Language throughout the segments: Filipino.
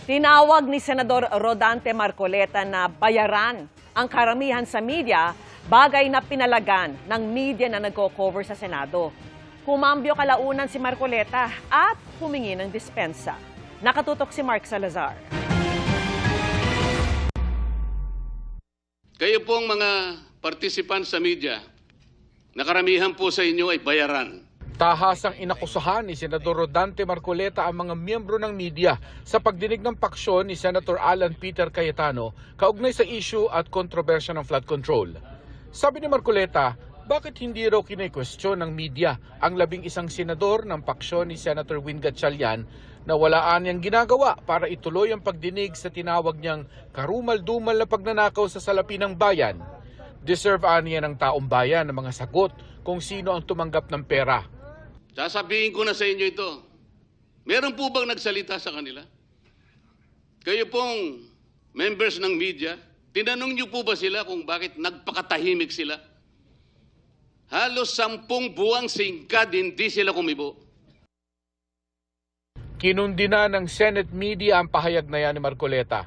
Tinawag ni Senador Rodante Marcoleta na bayaran ang karamihan sa media, bagay na pinalagan ng media na nagko-cover sa Senado. Kumambyo kalaunan si Marcoleta at humingi ng dispensa. Nakatutok si Mark Salazar. Kayo pong mga participants sa media, nakaramihan po sa inyo ay bayaran. Tahasang inakusahan ni Senador Rodante Marcoleta ang mga miyembro ng media sa pagdinig ng paksyon ni Senator Alan Peter Cayetano kaugnay sa issue at kontrobersya ng flood control. Sabi ni Marcoleta, bakit hindi raw kine-question ng media ang 11 senador ng paksyon ni Senator Win Gatchalian na walaan niyang ginagawa para ituloy ang pagdinig sa tinawag niyang karumal-dumal na pagnanakaw sa salapi ng bayan. Deserve aniya ng taong bayan ng mga sagot kung sino ang tumanggap ng pera. Sasabihin ko na sa inyo ito, meron po bang nagsalita sa kanila? Kayo pong members ng media, tinanong niyo po ba sila kung bakit nagpakatahimik sila? Halos 10 buwang singkad hindi sila kumibo. Kinundina ng Senate media ang pahayag na yan ni Marcoleta.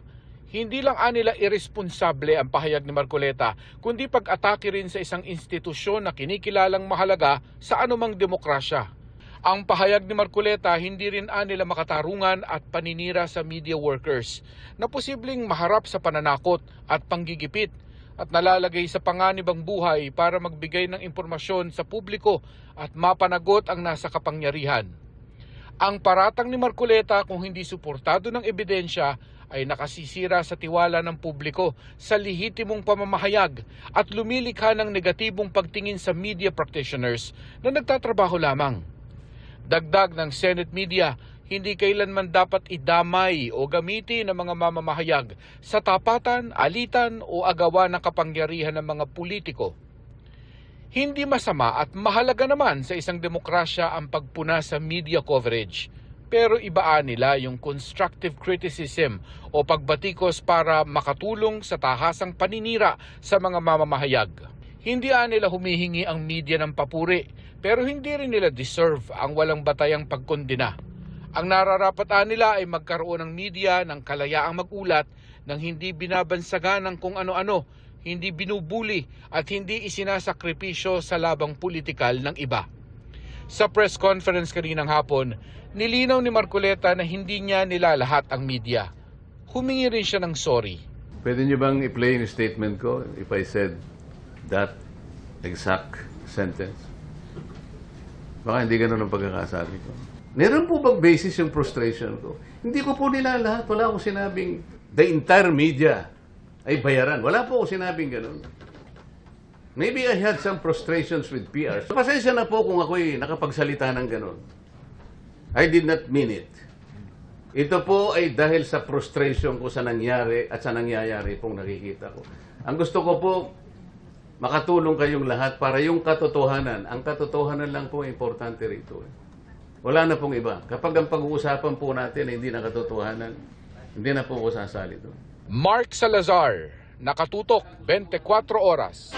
Hindi lang anila irresponsable ang pahayag ni Marcoleta, kundi pag-atake rin sa isang institusyon na kinikilalang mahalaga sa anumang demokrasya. Ang pahayag ni Marcoleta hindi rin anila makatarungan at paninira sa media workers na posibleng maharap sa pananakot at panggigipit at nalalagay sa panganib ang buhay para magbigay ng impormasyon sa publiko at mapanagot ang nasa kapangyarihan. Ang paratang ni Marcoleta kung hindi suportado ng ebidensya ay nakasisira sa tiwala ng publiko sa lehitimong pamamahayag at lumilikha ng negatibong pagtingin sa media practitioners na nagtatrabaho lamang. Dagdag ng Senate media, hindi kailanman dapat idamay o gamitin ng mga mamamahayag sa tapatan, alitan o agawan ng kapangyarihan ng mga politiko. Hindi masama at mahalaga naman sa isang demokrasya ang pagpuna sa media coverage. Pero ibaan nila yung constructive criticism o pagbatikos para makatulong sa tahasang paninira sa mga mamamahayag. Hindi nila humihingi ang media ng papuri, pero hindi rin nila deserve ang walang batayang pagkondena. Ang nararapat nila ay magkaroon ng media ng kalayaang magulat nang hindi binabansagan ng kung ano-ano, hindi binubuli at hindi isinasakripisyo sa labang politikal ng iba. Sa press conference kaninang hapon, nilinaw ni Marcoleta na hindi niya nilalahat ang media. Humingi rin siya ng sorry. Pwede niyo bang i-play yung statement ko if I said that exact sentence? Baka hindi ganun ang pagkakasabi ko. Meron po bang basis yung frustration ko? Hindi ko po nilalahat. Wala akong sinabing the entire media ay bayaran. Wala po akong sinabing ganun. Maybe I had some frustrations with PR. Pasensya na po kung ako'y nakapagsalita ng ganun. I did not mean it. Ito po ay dahil sa frustration ko sa nangyari at sa nangyayari pong nakikita ko. Ang gusto ko po, makatulong kayong lahat para yung katotohanan. Ang katotohanan lang po importante rito. Wala na pong iba. Kapag ang pag-uusapan po natin ay hindi na katotohanan, hindi na po ako sasali doon. Mark Salazar, nakatutok 24 oras.